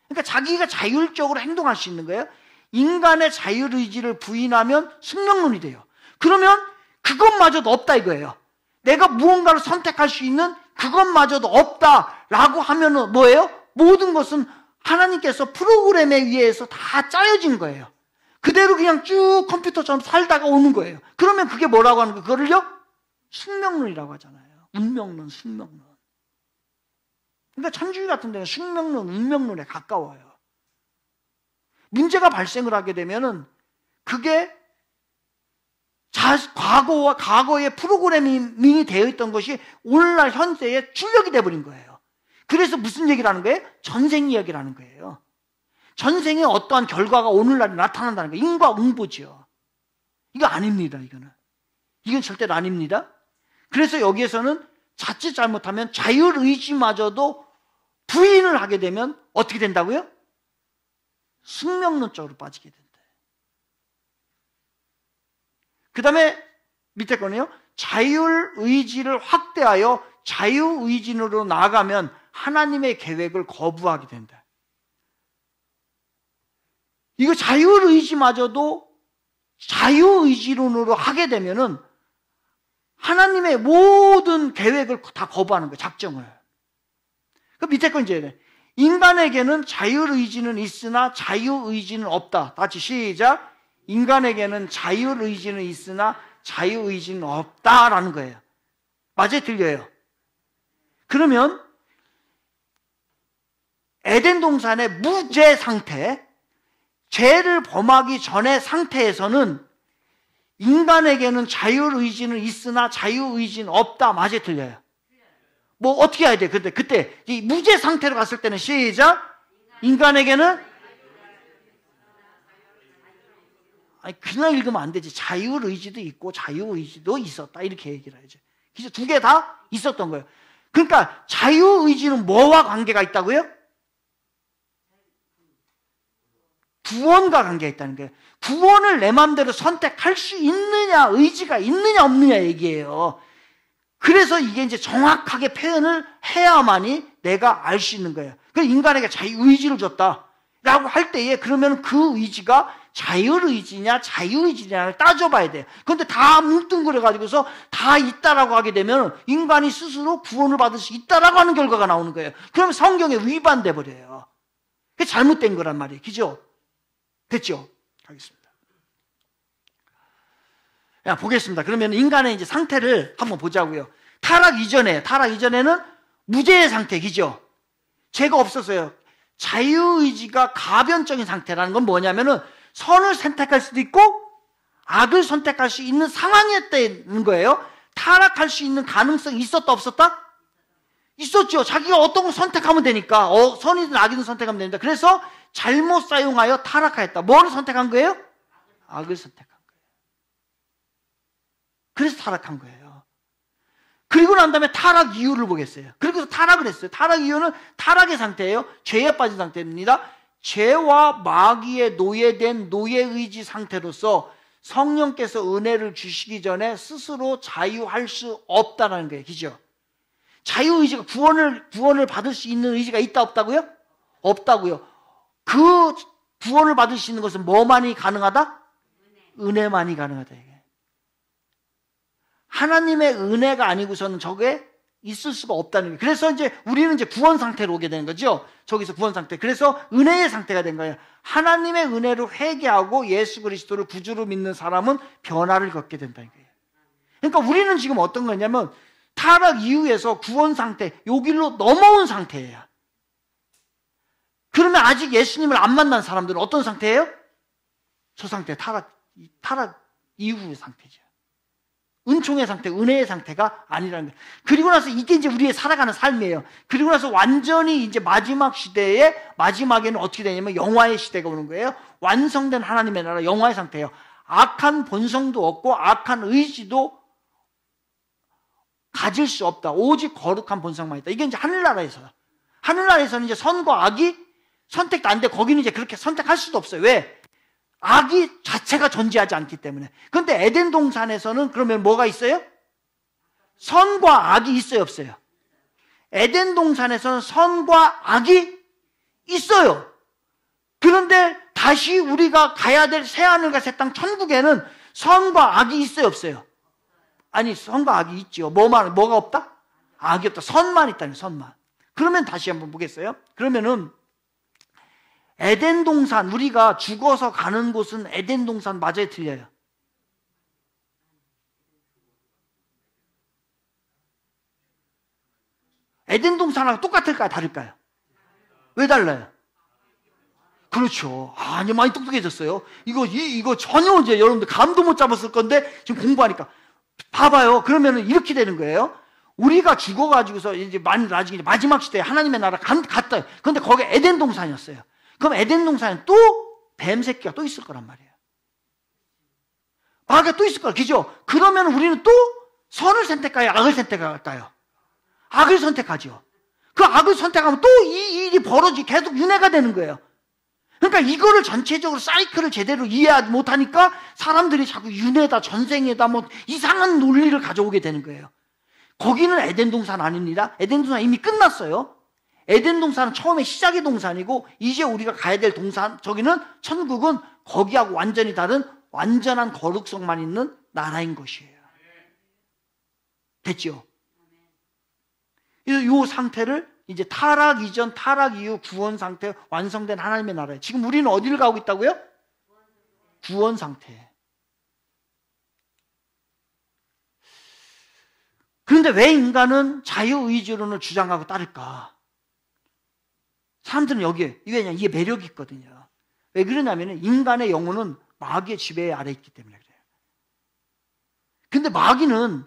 그러니까 자기가 자율적으로 행동할 수 있는 거예요. 인간의 자율의지를 부인하면 숙명론이 돼요. 그러면 그것마저도 없다 이거예요. 내가 무언가를 선택할 수 있는 그것마저도 없다라고 하면은 뭐예요? 모든 것은 하나님께서 프로그램에 의해서 다 짜여진 거예요. 그대로 그냥 쭉 컴퓨터처럼 살다가 오는 거예요. 그러면 그게 뭐라고 하는 거예요? 그거를요? 숙명론이라고 하잖아요. 운명론, 숙명론. 그러니까 천주교 같은 데는 숙명론, 운명론에 가까워요. 문제가 발생을 하게 되면은 그게 과거의 프로그래밍이 되어 있던 것이 오늘날 현세에 출력이 돼버린 거예요. 그래서 무슨 얘기를 하는 거예요? 전생 이야기를 하는 거예요. 전생에 어떠한 결과가 오늘날에 나타난다는 거예요. 인과응보죠. 이거 아닙니다, 이거는. 이건 절대로 아닙니다. 그래서 여기에서는 자칫 잘못하면 자율의지마저도 부인을 하게 되면 어떻게 된다고요? 숙명론 쪽으로 빠지게 된다. 그 다음에 밑에 거는요. 자율의지를 확대하여 자유의지론으로 나아가면 하나님의 계획을 거부하게 된다. 이거 자율의지마저도 자유의지론으로 하게 되면은 하나님의 모든 계획을 다 거부하는 거예요. 작정을. 그 밑에 건 이제 인간에게는 자율의지는 있으나 자유의지는 없다. 같이 시작. 인간에게는 자율의지는 있으나 자유의지는 없다라는 거예요. 맞아요? 들려요? 그러면 에덴 동산의 무죄 상태, 죄를 범하기 전의 상태에서는 인간에게는 자율의지는 있으나 자유의지는 없다. 맞아요? 들려요? 뭐 어떻게 해야 돼? 근데 그때 이 무죄 상태로 갔을 때는 시작. 인간에게는 그냥 읽으면 안 되지. 자율의지도 있고 자유의지도 있었다. 이렇게 얘기를 해야죠. 그래서 두 개 다 있었던 거예요. 그러니까 자유의지는 뭐와 관계가 있다고요? 구원과 관계가 있다는 거예요. 구원을 내 마음대로 선택할 수 있느냐, 의지가 있느냐 없느냐 얘기예요. 그래서 이게 이제 정확하게 표현을 해야만이 내가 알 수 있는 거예요. 그래서 인간에게 자유의지를 줬다 라고 할 때에 그러면 그 의지가 자율의지냐 자유의지냐를 따져봐야 돼요. 그런데 다 뭉뚱그려가지고서 다 있다라고 하게 되면 인간이 스스로 구원을 받을 수 있다라고 하는 결과가 나오는 거예요. 그러면 성경에 위반돼 버려요. 그게 잘못된 거란 말이에요. 그죠? 됐죠? 가겠습니다. 야, 보겠습니다. 그러면 인간의 이제 상태를 한번 보자고요. 타락 이전에는 무죄의 상태, 그죠? 죄가 없었어요. 자유의지가 가변적인 상태라는 건 뭐냐면은 선을 선택할 수도 있고 악을 선택할 수 있는 상황이었다는 거예요. 타락할 수 있는 가능성이 있었다 없었다? 있었죠. 자기가 어떤 걸 선택하면 되니까 선이든 악이든 선택하면 됩니다. 그래서 잘못 사용하여 타락하였다. 뭐를 선택한 거예요? 악을 선택한 거예요. 그래서 타락한 거예요. 그리고 난 다음에 타락 이유를 보겠어요. 그래서 타락을 했어요. 타락 이유는 타락의 상태예요. 죄에 빠진 상태입니다. 죄와 마귀에 노예된 노예의지 상태로서 성령께서 은혜를 주시기 전에 스스로 자유할 수 없다는 거예요. 그죠? 자유의지가 구원을 받을 수 있는 의지가 있다 없다고요? 없다고요. 그 구원을 받을 수 있는 것은 뭐만이 가능하다? 은혜만이 가능하다. 이게. 하나님의 은혜가 아니고서는 저게 있을 수가 없다는 거예요. 그래서 이제 우리는 이제 구원 상태로 오게 되는 거죠. 저기서 구원 상태. 그래서 은혜의 상태가 된 거예요. 하나님의 은혜로 회개하고 예수 그리스도를 구주로 믿는 사람은 변화를 겪게 된다는 거예요. 그러니까 우리는 지금 어떤 거냐면 타락 이후에서 구원 상태, 요 길로 넘어온 상태예요. 그러면 아직 예수님을 안 만난 사람들은 어떤 상태예요? 저 상태, 타락 이후의 상태죠. 은총의 상태, 은혜의 상태가 아니라는 거예요. 그리고 나서 이게 이제 우리의 살아가는 삶이에요. 그리고 나서 완전히 이제 마지막 시대의 마지막에는 어떻게 되냐면 영화의 시대가 오는 거예요. 완성된 하나님의 나라, 영화의 상태예요. 악한 본성도 없고 악한 의지도 가질 수 없다. 오직 거룩한 본성만 있다. 이게 이제 하늘나라에서는 이제 선과 악이 선택도 안 돼. 거기는 이제 그렇게 선택할 수도 없어요. 왜? 악이 자체가 존재하지 않기 때문에. 그런데 에덴 동산에서는 그러면 뭐가 있어요? 선과 악이 있어요, 없어요? 에덴 동산에서는 선과 악이 있어요. 그런데 다시 우리가 가야 될 새하늘과 새 땅 천국에는 선과 악이 있어요, 없어요? 아니, 선과 악이 있죠. 뭐가 없다? 악이 없다. 선만 있다는 선만. 그러면 다시 한번 보겠어요? 그러면은 에덴 동산, 우리가 죽어서 가는 곳은 에덴 동산 맞아요, 틀려요? 에덴 동산하고 똑같을까요, 다를까요? 왜 달라요? 그렇죠. 아니, 많이 똑똑해졌어요. 이거 전혀 이제 여러분들 감도 못 잡았을 건데 지금 공부하니까. 봐봐요. 그러면은 이렇게 되는 거예요. 우리가 죽어가지고서 이제 나중에 마지막 시대에 하나님의 나라 갔다. 그런데 거기 에덴 동산이었어요. 그럼 에덴 동산에 또 뱀 새끼가 또 있을 거란 말이에요. 마귀가 또 있을 거야. 그죠? 그러면 우리는 또 선을 선택할까요? 악을 선택할까요? 악을 선택하죠. 그 악을 선택하면 또 이 일이 계속 윤회가 되는 거예요. 그러니까 이거를 전체적으로 사이클을 제대로 이해하지 못하니까 사람들이 자꾸 윤회다, 전생에다 뭐 이상한 논리를 가져오게 되는 거예요. 거기는 에덴 동산 아닙니다. 에덴 동산 이미 끝났어요. 에덴 동산은 처음에 시작의 동산이고 이제 우리가 가야 될 동산, 저기는 천국은 거기하고 완전히 다른 완전한 거룩성만 있는 나라인 것이에요. 됐죠? 이 상태를 이제 타락 이전, 타락 이후 구원 상태, 완성된 하나님의 나라에 지금 우리는 어디를 가고 있다고요? 구원 상태에. 그런데 왜 인간은 자유의지론을 주장하고 따를까? 사람들은 왜냐면 이게 매력이 있거든요. 왜 그러냐면 인간의 영혼은 마귀의 지배 아래 있기 때문에 그래요. 근데 마귀는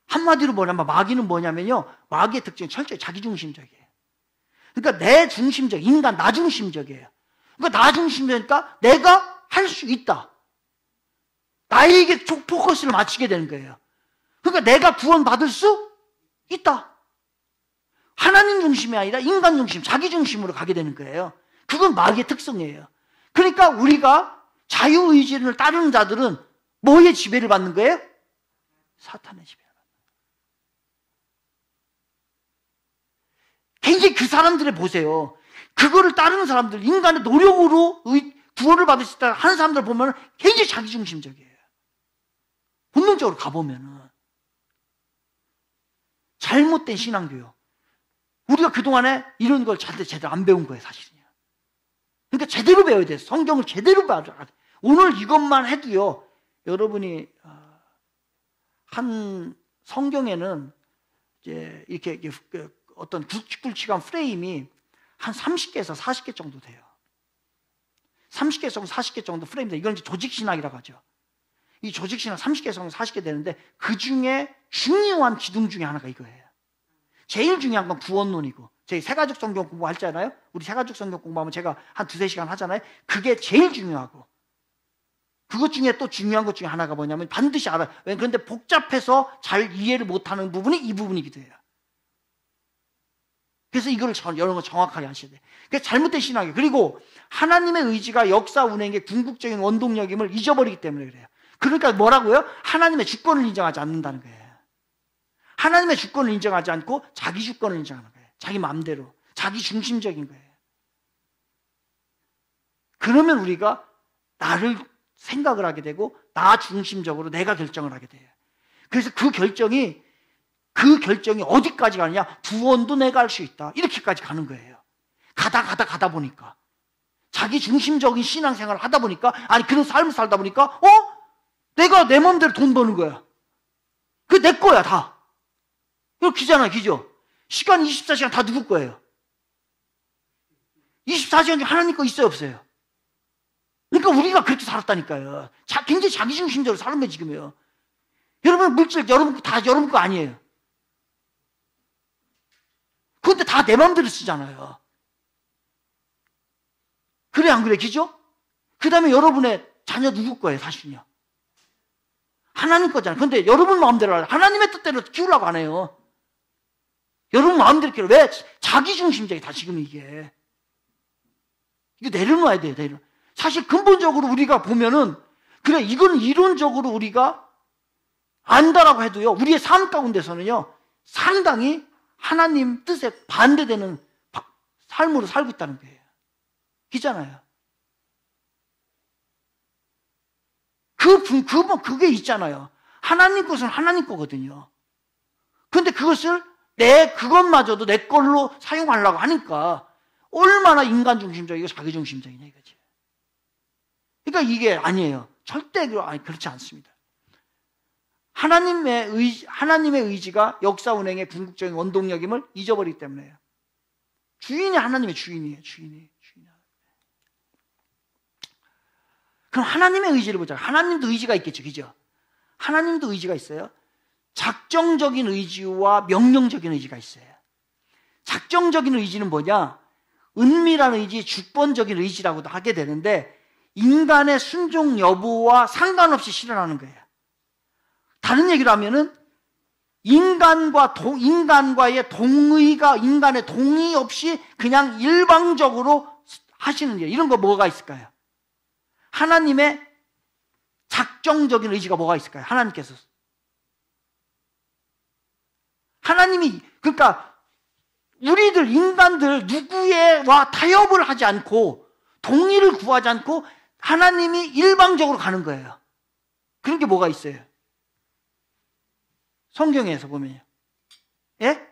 한마디로 뭐냐면 마귀는 뭐냐면요. 마귀의 특징은 철저히 자기중심적이에요. 그러니까 내 중심적, 인간 나 중심적이에요. 그러니까 나 중심적이니까 내가 할 수 있다. 나에게 포커스를 맞추게 되는 거예요. 그러니까 내가 구원받을 수 있다. 하나님 중심이 아니라 인간 중심, 자기 중심으로 가게 되는 거예요. 그건 마귀의 특성이에요. 그러니까 우리가 자유의지를 따르는 자들은 뭐의 지배를 받는 거예요? 사탄의 지배를 받는 거예요. 굉장히 그 사람들을 보세요. 그거를 따르는 사람들, 인간의 노력으로 구원을 받을 수 있다 하는 사람들 보면 굉장히 자기중심적이에요. 본능적으로 가보면은. 잘못된 신앙교육. 우리가 그동안에 이런 걸 제대로 안 배운 거예요, 사실은요. 그러니까 제대로 배워야 돼요. 성경을 제대로 배워야 돼요. 오늘 이것만 해도요, 여러분이, 한 성경에는 이제 이렇게 어떤 굵직굵직한 프레임이 한 30개에서 40개 정도 돼요. 30개에서 40개 정도 프레임입니다. 이건 이제 조직신학이라고 하죠. 이 조직신학 30개에서 40개 되는데 그 중에 중요한 기둥 중에 하나가 이거예요. 제일 중요한 건 구원론이고, 저희 새가족 성경 공부하잖아요. 우리 새가족 성경 공부하면 제가 한 2-3시간 하잖아요. 그게 제일 중요하고, 그것 중에 또 중요한 것 중에 하나가 뭐냐면 반드시 알아요. 그런데 복잡해서 잘 이해를 못하는 부분이 이 부분이기도 해요. 그래서 이거를 여러 번 정확하게 하셔야 돼요. 그게 잘못된 신학이에요. 그리고 하나님의 의지가 역사 운행의 궁극적인 원동력임을 잊어버리기 때문에 그래요. 그러니까 뭐라고요? 하나님의 주권을 인정하지 않는다는 거예요. 하나님의 주권을 인정하지 않고 자기 주권을 인정하는 거예요. 자기 마음대로, 자기 중심적인 거예요. 그러면 우리가 나를 생각을 하게 되고 나 중심적으로 내가 결정을 하게 돼요. 그래서 그 결정이 어디까지 가느냐? 구원도 내가 할 수 있다. 이렇게까지 가는 거예요. 가다 보니까. 자기 중심적인 신앙생활을 하다 보니까, 아니, 그런 삶을 살다 보니까, 내가 내 마음대로 돈 버는 거야. 그게 내 거야, 다. 이거 기잖아요, 기죠? 시간 24시간 다 누구 거예요? 24시간 중에 하나님 거 있어요, 없어요? 그러니까 우리가 그렇게 살았다니까요. 굉장히 자기중심적으로 사는 거예요, 지금요. 여러분, 물질, 여러분 거 아니에요. 그런데 다 내 마음대로 쓰잖아요. 그래, 안 그래, 기죠? 그 다음에 여러분의 자녀 누구 거예요, 사실은요? 하나님 거잖아요. 근데 여러분 마음대로 하나님의 뜻대로 키우려고 안 해요. 여러분 마음대로 키우려고. 왜? 자기중심적이 다 지금 이게. 이거 내려놔야 돼요, 사실 근본적으로 우리가 보면은, 그래, 이건 이론적으로 우리가 안다라고 해도요, 우리의 삶 가운데서는요, 상당히 하나님 뜻에 반대되는 삶으로 살고 있다는 거예요. 있잖아요. 그게 있잖아요. 하나님 것은 하나님 거거든요. 근데 그것마저도 내 걸로 사용하려고 하니까 얼마나 인간 중심적이고 자기 중심적이냐 이거지. 그러니까 이게 아니에요. 절대 그렇지 않습니다. 하나님의 의지가 역사 운행의 궁극적인 원동력임을 잊어버리기 때문에요. 주인이 하나님의 주인이에요. 주인이. 그럼 하나님의 의지를 보자. 하나님도 의지가 있겠죠. 그죠? 하나님도 의지가 있어요. 작정적인 의지와 명령적인 의지가 있어요. 작정적인 의지는 뭐냐? 은밀한 의지, 주권적인 의지라고도 하게 되는데 인간의 순종 여부와 상관없이 실현하는 거예요. 다른 얘기로 하면은 인간과의 동의가 인간의 동의 없이 그냥 일방적으로 하시는 일. 이런 거 뭐가 있을까요? 하나님의 작정적인 의지가 뭐가 있을까요? 하나님께서. 그러니까 우리들 인간들 누구와 타협을 하지 않고 동의를 구하지 않고 하나님이 일방적으로 가는 거예요. 그런 게 뭐가 있어요? 성경에서 보면요. 예?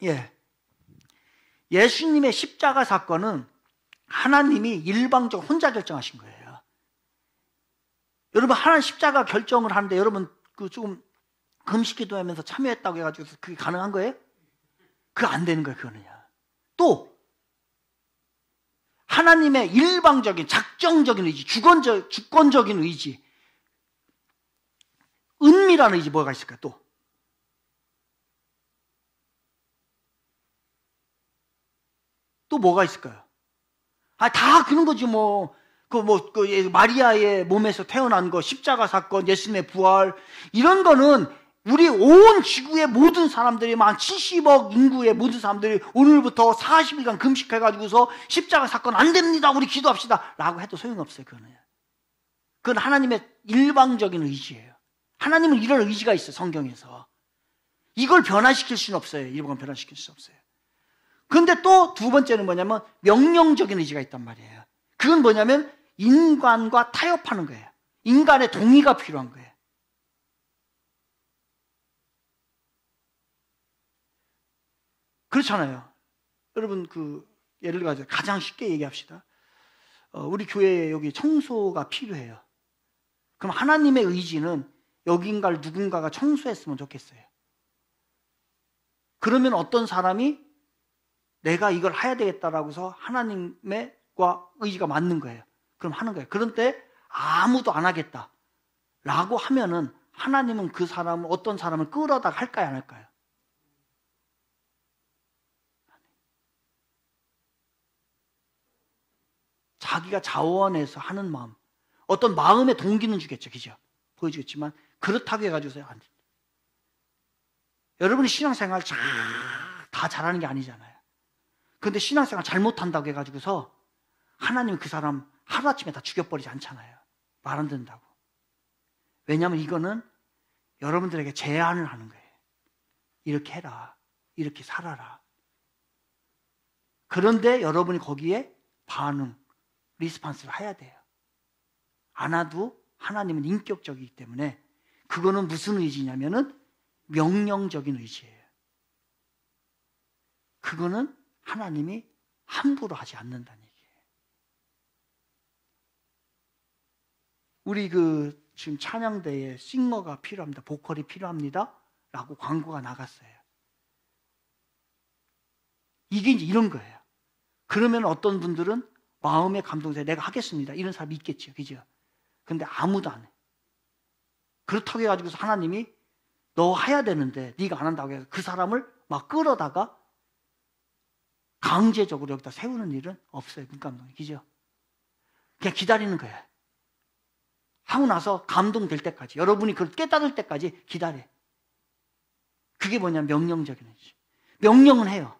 예. 예수님의 십자가 사건은 하나님이 일방적으로 혼자 결정하신 거예요. 여러분, 하나님 십자가 결정을 하는데 여러분 조금 금식 기도하면서 참여했다고 해가지고 그게 가능한 거예요? 그거 안 되는 거예요, 그거는요. 또 하나님의 일방적인 작정적인 의지, 주권적인 의지, 은밀한 의지 뭐가 있을까요? 또 뭐가 있을까요? 다 그런 거지 마리아의 몸에서 태어난 거, 십자가 사건, 예수님의 부활, 이런 거는 우리 온 지구의 모든 사람들이, 만 70억 인구의 모든 사람들이 오늘부터 40일간 금식해가지고서 십자가 사건 안 됩니다, 우리 기도합시다 라고 해도 소용없어요. 그건 하나님의 일방적인 의지예요. 하나님은 이런 의지가 있어요, 성경에서. 이걸 변화시킬 수는 없어요. 이걸 변화시킬 수 없어요. 그런데 또 두 번째는 뭐냐면 명령적인 의지가 있단 말이에요. 그건 뭐냐면 인간과 타협하는 거예요. 인간의 동의가 필요한 거예요. 그렇잖아요. 여러분, 예를 들어서 가장 쉽게 얘기합시다. 우리 교회에 여기 청소가 필요해요. 그럼 하나님의 의지는 여긴가를 누군가가 청소했으면 좋겠어요. 그러면 어떤 사람이 내가 이걸 해야 되겠다라고 해서 하나님과 의지가 맞는 거예요. 그럼 하는 거예요. 그런데 아무도 안 하겠다라고 하면은 하나님은 그 사람을, 어떤 사람을 끌어다가 할까요, 안 할까요? 자기가 자원해서 하는 마음, 어떤 마음의 동기는 주겠죠, 그죠? 보여주겠지만 그렇다고 해가지고서요, 안 돼. 여러분이 신앙생활 다 잘하는 게 아니잖아요. 그런데 신앙생활 잘못한다고 해가지고서 하나님은 그 사람 하루아침에 다 죽여버리지 않잖아요. 말 안 듣는다고. 왜냐하면 이거는 여러분들에게 제안을 하는 거예요. 이렇게 해라, 이렇게 살아라. 그런데 여러분이 거기에 반응, 리스판스를 해야 돼요. 안 해도 하나님은 인격적이기 때문에 그거는 무슨 의지냐면은 명령적인 의지예요. 그거는 하나님이 함부로 하지 않는다는 얘기예요. 우리 지금 찬양대에 싱어가 필요합니다, 보컬이 필요합니다 라고 광고가 나갔어요. 이게 이제 이런 거예요. 그러면 어떤 분들은 마음의 감동에서 내가 하겠습니다, 이런 사람이 있겠죠, 그죠? 근데 아무도 안 해. 그렇다고 해가지고서 하나님이 너 해야 되는데 네가 안 한다고 해서 그 사람을 막 끌어다가 강제적으로 여기다 세우는 일은 없어요, 눈 감동이, 그죠? 그냥 기다리는 거예요. 하고 나서 감동될 때까지, 여러분이 그걸 깨달을 때까지 기다려. 그게 뭐냐면 명령적인 의지. 명령은 해요.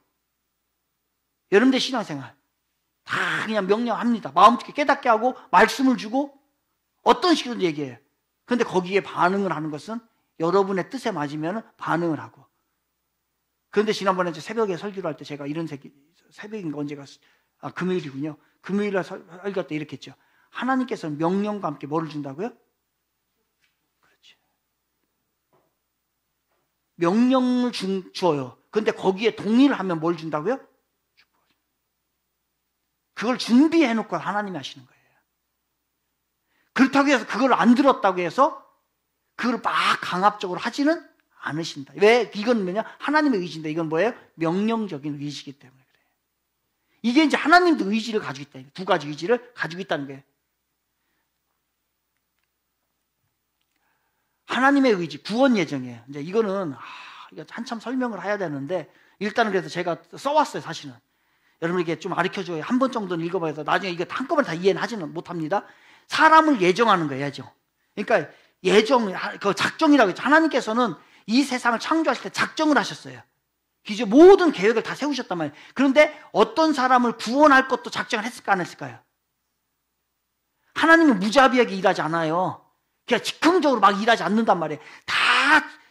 여러분들 신앙생활 다 그냥 명령합니다. 마음속에 깨닫게 하고 말씀을 주고 어떤 식으로든 얘기해요. 그런데 거기에 반응을 하는 것은 여러분의 뜻에 맞으면 반응을 하고. 그런데 지난번에 새벽에 설교를 할 때 제가 이런 새벽인가 언제가, 금요일이군요. 금요일날 설교할 때 이렇게 했죠. 하나님께서는 명령과 함께 뭐를 준다고요? 그렇죠. 명령을 줘요. 그런데 거기에 동의를 하면 뭘 준다고요? 그걸 준비해놓고 하나님이 하시는 거예요. 그렇다고 해서 그걸 안 들었다고 해서 그걸 막 강압적으로 하지는 않으신다. 왜? 이건 뭐냐? 하나님의 의지인데 이건 뭐예요? 명령적인 의지이기 때문에 그래요. 이게 이제 하나님도 의지를 가지고 있다. 두 가지 의지를 가지고 있다는 거예요. 하나님의 의지, 구원 예정이에요. 이제 이거는 이거 한참 설명을 해야 되는데 일단은 그래서 제가 써왔어요, 사실은. 여러분에게 좀 가르쳐줘요. 한 번 정도는 읽어봐서 나중에 이거 한꺼번에 다 이해는 하지는 못합니다. 사람을 예정하는 거예요, 예정. 그러니까 예정, 그 작정이라고 했죠. 하나님께서는 이 세상을 창조하실 때 작정을 하셨어요. 기존 모든 계획을 다 세우셨단 말이에요. 그런데 어떤 사람을 구원할 것도 작정을 했을까 안 했을까요? 하나님은 무자비하게 일하지 않아요. 그냥 즉흥적으로 막 일하지 않는단 말이에요. 다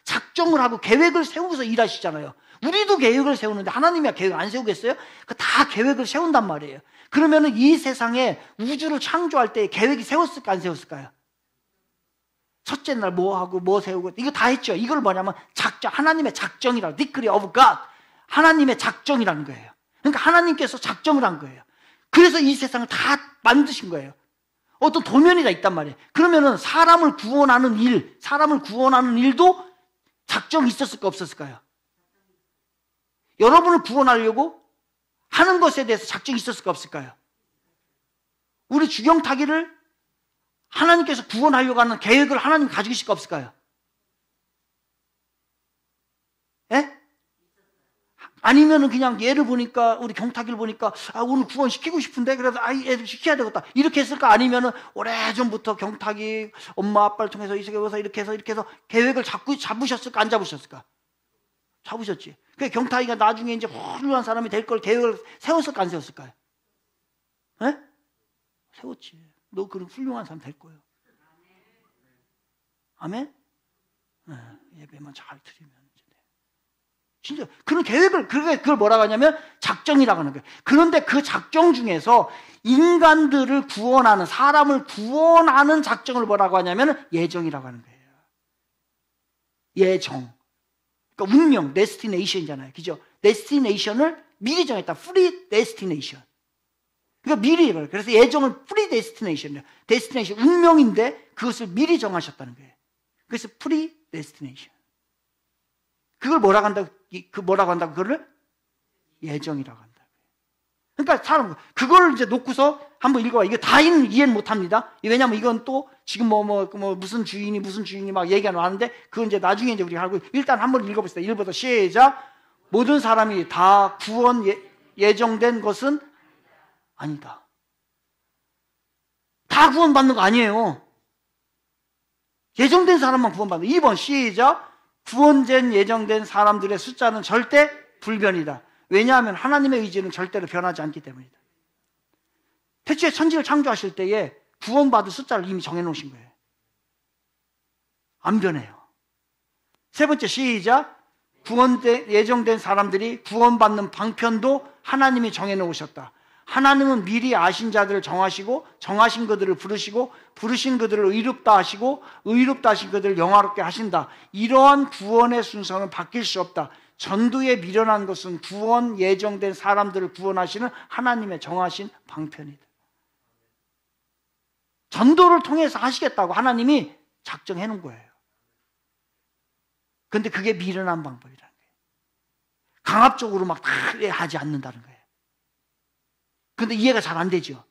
작정을 하고 계획을 세우고서 일하시잖아요. 우리도 계획을 세우는데 하나님이 계획 안 세우겠어요? 다 계획을 세운단 말이에요. 그러면은 이 세상에 우주를 창조할 때 계획이 세웠을까 안 세웠을까요? 첫째 날 뭐 하고 뭐 세우고 이거 다 했죠. 이걸 뭐냐면 하나님의 작정이라고, decree of God, 하나님의 작정이라는 거예요. 그러니까 하나님께서 작정을 한 거예요. 그래서 이 세상을 다 만드신 거예요. 어떤 도면이 다 있단 말이에요. 그러면은 사람을 구원하는 일도 작정이 있었을까 없었을까요? 여러분을 구원하려고 하는 것에 대해서 작정이 있었을까 없을까요? 우리 주경타기를 하나님께서 구원하려고 하는 계획을 하나님 가지고 계실까 없을까요? 예? 아니면은 그냥 얘를 보니까, 우리 경탁이를 보니까, 오늘 구원시키고 싶은데, 그래서 애들 시켜야 되겠다. 이렇게 했을까? 아니면은 오래전부터 경탁이 엄마, 아빠를 통해서 이렇게 해서 계획을 잡으셨을까? 안 잡으셨을까? 잡으셨지. 그 경탁이가 나중에 이제 훌륭한 사람이 될 걸 계획을 세웠을까? 안 세웠을까요? 에? 세웠지. 너 그런 훌륭한 사람 될 거예요. 아멘? 네, 예배만 잘 드리면 이제 돼. 진짜 그런 계획을, 그걸 뭐라고 하냐면 작정이라고 하는 거예요. 그런데 그 작정 중에서 인간들을 구원하는, 사람을 구원하는 작정을 뭐라고 하냐면 예정이라고 하는 거예요. 예정. 그러니까 운명, 데스티네이션이잖아요. 그죠? 데스티네이션을 미리 정했다. 프리 데스티네이션. 그러니까 미리, 그래서 예정을 프리 데스티네이션이에요. 데스티네이션, 운명인데 그것을 미리 정하셨다는 거예요. 그래서 프리 데스티네이션. 그걸 뭐라고 한다고, 그거를 예정이라고 한다고. 그러니까 사람, 그걸 이제 놓고서 한번 읽어봐. 이거 다 이해는 못 합니다. 왜냐면 이건 또 지금 무슨 주인이 막 얘기가 나왔는데, 그건 이제 나중에 이제 우리가 하고, 일단 한번 읽어봅시다. 1부터 시작. 모든 사람이 다 구원 예정된 것은 아니다. 다 구원받는 거 아니에요. 예정된 사람만 구원받는. 2번 시작. 구원된 예정된 사람들의 숫자는 절대 불변이다. 왜냐하면 하나님의 의지는 절대로 변하지 않기 때문이다. 태초에 천지를 창조하실 때에 구원받을 숫자를 이미 정해놓으신 거예요. 안 변해요. 세 번째 시작. 예정된 사람들이 구원받는 방편도 하나님이 정해놓으셨다. 하나님은 미리 아신 자들을 정하시고, 정하신 그들을 부르시고, 부르신 그들을 의롭다 하시고, 의롭다 하신 그들을 영화롭게 하신다. 이러한 구원의 순서는 바뀔 수 없다. 전도에 미련한 것은 구원 예정된 사람들을 구원하시는 하나님의 정하신 방편이다. 전도를 통해서 하시겠다고 하나님이 작정해 놓은 거예요. 그런데 그게 미련한 방법이라는 거예요. 강압적으로 막 하지 않는다는 거예요. 그런데 이해가 잘 안 되죠.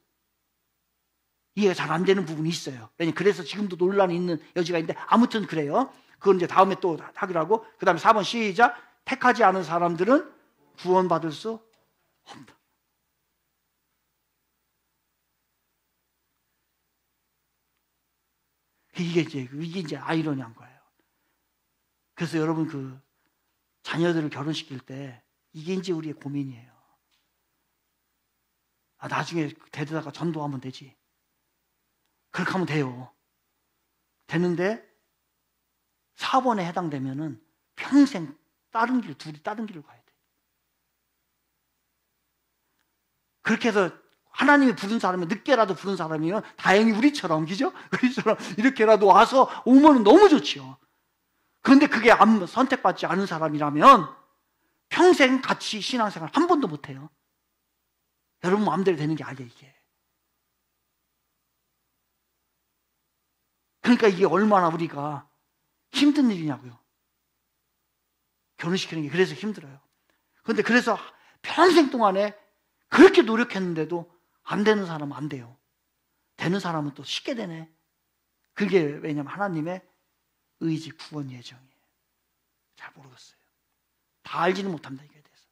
이해가 잘 안 되는 부분이 있어요. 왜냐면 그래서 지금도 논란이 있는 여지가 있는데, 아무튼 그래요. 그건 이제 다음에 또 하기로 하고, 그 다음에 4번 시작. 택하지 않은 사람들은 구원받을 수 없다. 이게 이제 아이러니한 거예요. 그래서 여러분 그 자녀들을 결혼시킬 때 이게 이제 우리의 고민이에요. 나중에 데려다가 전도하면 되지. 그렇게 하면 돼요. 되는데 4번에 해당되면은 평생 둘이 다른 길을 가야 돼. 그렇게 해서 하나님이 부른 사람이 늦게라도 부른 사람이면 다행히 우리처럼, 그죠? 우리처럼 이렇게라도 와서 오면 너무 좋지요. 그런데 그게 선택받지 않은 사람이라면 평생 같이 신앙생활 한 번도 못 해요. 여러분 마음대로 되는 게 아니에요, 이게. 그러니까 이게 얼마나 우리가 힘든 일이냐고요. 결혼시키는 게 그래서 힘들어요. 그런데 그래서 평생 동안에 그렇게 노력했는데도 안 되는 사람은 안 돼요. 되는 사람은 또 쉽게 되네. 그게 왜냐면 하나님의 의지, 구원 예정이에요. 잘 모르겠어요. 다 알지는 못합니다, 이거에 대해서.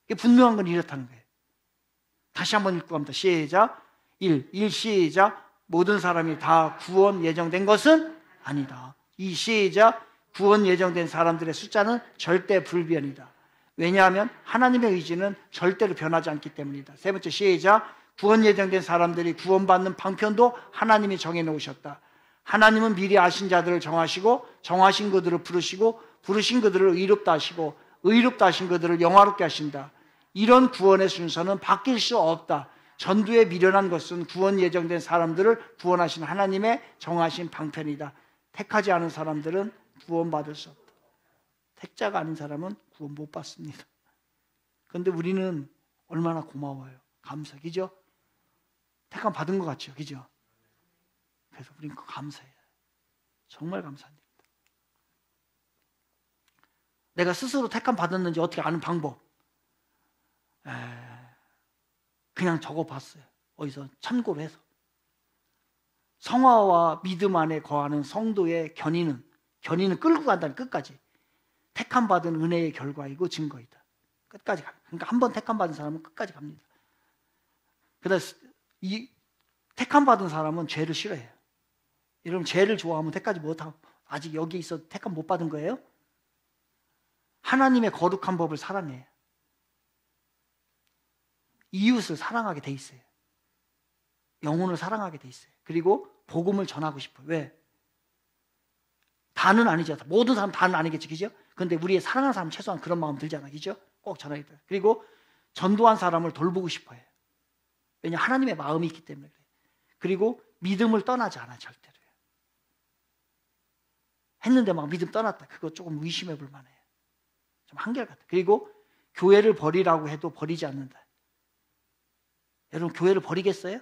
이게 분명한 건 이렇다는 거예요. 다시 한번 읽고 갑니다. 시작. 1 시작. 모든 사람이 다 구원 예정된 것은 아니다. 2 시작. 구원 예정된 사람들의 숫자는 절대 불변이다. 왜냐하면 하나님의 의지는 절대로 변하지 않기 때문이다. 세 번째 시작. 구원 예정된 사람들이 구원받는 방편도 하나님이 정해놓으셨다. 하나님은 미리 아신 자들을 정하시고, 정하신 그들을 부르시고, 부르신 그들을 의롭다 하시고, 의롭다 하신 그들을 영화롭게 하신다. 이런 구원의 순서는 바뀔 수 없다. 전도에 미련한 것은 구원 예정된 사람들을 구원하신 하나님의 정하신 방편이다. 택하지 않은 사람들은 구원받을 수 없다. 택자가 아닌 사람은 구원 못 받습니다. 그런데 우리는 얼마나 고마워요. 감사하죠? 택함 받은 것 같죠? 그죠? 그래서 우리는 감사해요. 정말 감사합니다. 내가 스스로 택함 받았는지 어떻게 아는 방법? 그냥 적어봤어요. 어디서 참고로 해서. 성화와 믿음 안에 거하는 성도의 견인은 끌고 간다는 끝까지 택함 받은 은혜의 결과이고 증거이다. 끝까지 가. 그러니까 한 번 택함 받은 사람은 끝까지 갑니다. 그래서 이 택함 받은 사람은 죄를 싫어해요. 여러분 죄를 좋아하면 택하지 못하고 아직 여기 있어 택함 못 받은 거예요? 하나님의 거룩한 법을 사랑해요. 이웃을 사랑하게 돼 있어요. 영혼을 사랑하게 돼 있어요. 그리고 복음을 전하고 싶어요. 왜? 다는 아니죠. 모든 사람 다는 아니겠죠. 그죠? 근데 우리의 사랑하는 사람 최소한 그런 마음 들잖아요. 그죠? 꼭 전하게 돼요. 그리고 전도한 사람을 돌보고 싶어요. 왜냐 하나님의 마음이 있기 때문에 그래요. 그리고 믿음을 떠나지 않아요. 절대로. 했는데 막 믿음 떠났다. 그거 조금 의심해 볼 만해요. 좀 한결같아. 그리고 교회를 버리라고 해도 버리지 않는다. 여러분 교회를 버리겠어요?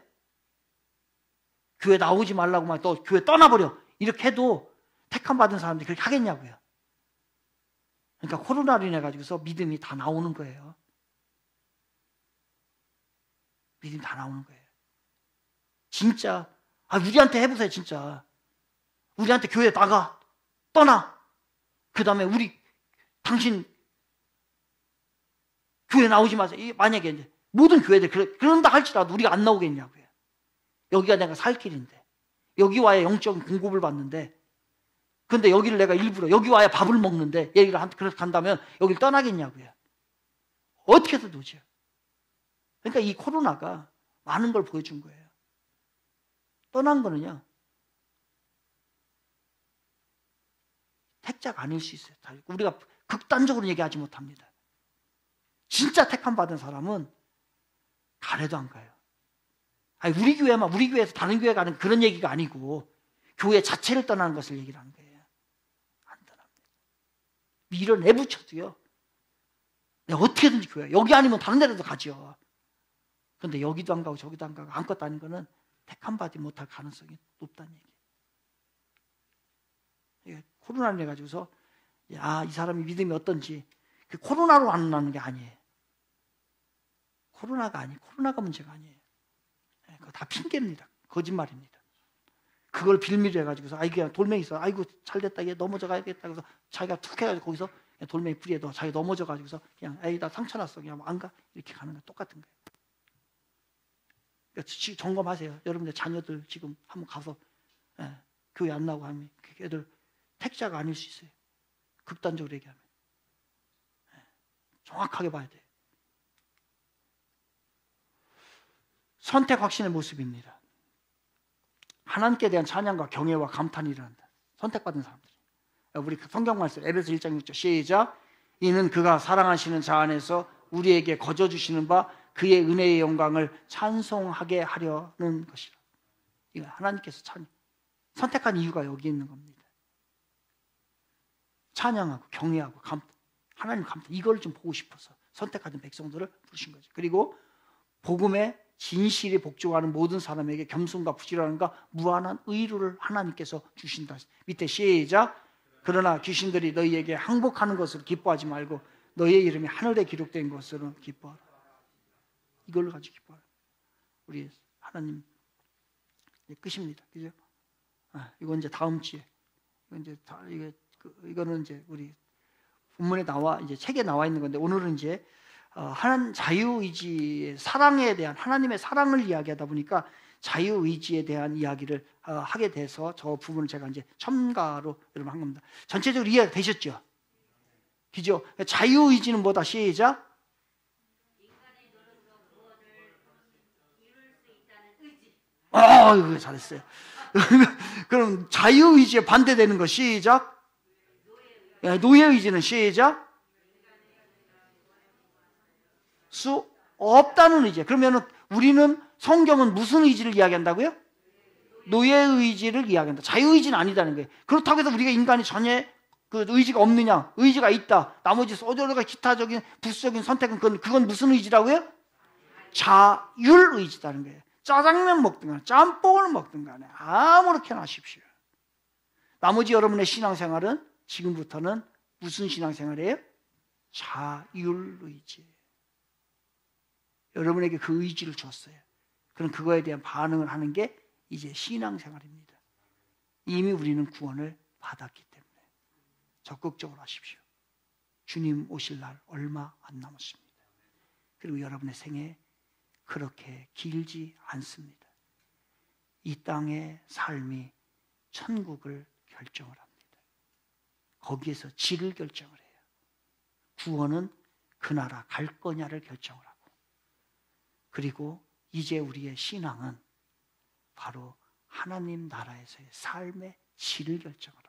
교회 나오지 말라고 막 또 교회 떠나버려. 이렇게 해도 택함 받은 사람들이 그렇게 하겠냐고요. 그러니까 코로나로 인해 가지고서 믿음이 다 나오는 거예요. 믿음이 다 나오는 거예요. 진짜 우리한테 해보세요. 진짜 우리한테 교회 나가 떠나. 그 다음에 당신 교회 나오지 마세요. 만약에 이제 모든 교회들 그런다 할지라도 우리가 안 나오겠냐고요. 여기가 내가 살 길인데 여기 와야 영적인 공급을 받는데 근데 여기를 내가 일부러 여기 와야 밥을 먹는데 얘기를 그렇게 간다면 여기를 떠나겠냐고요. 어떻게 해서 도죠. 그러니까 이 코로나가 많은 걸 보여준 거예요. 떠난 거는요. 택자가 아닐 수 있어요. 우리가 극단적으로 얘기하지 못합니다. 진짜 택함 받은 사람은 가래도 안 가요. 우리 교회에서 다른 교회 가는 그런 얘기가 아니고 교회 자체를 떠나는 것을 얘기를 하는 거예요. 안 떠납니다. 밀어내붙여도요. 내가 어떻게든지 교회 여기 아니면 다른 데라도 가죠. 그런데 여기도 안 가고 저기도 안 가고 아무것도 아닌 거는 택함 받지 못할 가능성이 높다는 얘기예요. 코로나를 해가지고서 이 사람이 믿음이 어떤지 그 코로나로 안 나는 게 아니에요. 코로나가 문제가 아니에요. 그거 다 핑계입니다. 거짓말입니다. 그걸 빌미로 해가지고서 그냥 돌멩이 있어. 아이고 잘됐다. 얘 넘어져 가야겠다. 그래서 자기가 툭 해가지고 거기서 돌멩이 뿌리에 넣어. 자기 넘어져 가지고서 그냥 나 상처 났어. 그냥 안 가. 이렇게 가는 거 똑같은 거예요. 그러니까 지금 점검하세요. 여러분들 자녀들 지금 한번 가서 교회 안 나오고 하면 애들 택자가 아닐 수 있어요. 극단적으로 얘기하면. 정확하게 봐야 돼요. 선택 확신의 모습입니다. 하나님께 대한 찬양과 경외와 감탄이 일어난다. 선택받은 사람들. 우리 성경 말씀 에베소 1장 6절 시작. 이는 그가 사랑하시는 자 안에서 우리에게 거저 주시는 바 그의 은혜의 영광을 찬송하게 하려는 것이라. 이거 하나님께서 선택한 이유가 여기 있는 겁니다. 찬양하고 경외하고 하나님 감탄 이걸 좀 보고 싶어서 선택하던 백성들을 부르신 거죠. 그리고 복음의 진실이 복종하는 모든 사람에게 겸손과 부지런함과 무한한 의로를 하나님께서 주신다. 밑에 시작. 그러나 귀신들이 너희에게 항복하는 것을 기뻐하지 말고 너희의 이름이 하늘에 기록된 것으로 기뻐하라. 이걸로 가지고 기뻐하라. 우리 하나님 끝입니다. 그죠? 이건 이제 다음 주에 이거는 이제 우리 본문에 이제 책에 나와 있는 건데 오늘은 이제 하나님 자유의지의 사랑에 대한 하나님의 사랑을 이야기하다 보니까 자유의지에 대한 이야기를 하게 돼서 저 부분을 제가 이제 첨가로 여러분 한 겁니다. 전체적으로 이해가 되셨죠? 그죠? 자유의지는 뭐다? 시작. 이거 잘했어요. 그럼 자유의지에 반대되는 거 시작. 노예의지는 시작. 수 없다는 의지. 그러면은 우리는 성경은 무슨 의지를 이야기한다고요? 노예의 의지를 이야기한다. 자유의지는 아니다는 거예요. 그렇다고 해서 우리가 인간이 전혀 그 의지가 없느냐? 의지가 있다. 나머지 소저가 기타적인 부수적인 선택은 그건 무슨 의지라고요? 자율의지다는 거예요. 짜장면 먹든 간에 짬뽕을 먹든 간에 아무렇게나 하십시오. 나머지 여러분의 신앙생활은 지금부터는 무슨 신앙생활이에요? 자율의지. 여러분에게 그 의지를 줬어요. 그럼 그거에 대한 반응을 하는 게 이제 신앙생활입니다. 이미 우리는 구원을 받았기 때문에 적극적으로 하십시오. 주님 오실 날 얼마 안 남았습니다. 그리고 여러분의 생애 그렇게 길지 않습니다. 이 땅의 삶이 천국을 결정을 합니다. 거기에서 질을 결정을 해요. 구원은 그 나라 갈 거냐를 결정을 하고, 그리고 이제 우리의 신앙은 바로 하나님 나라에서의 삶의 질을 결정을 합니다.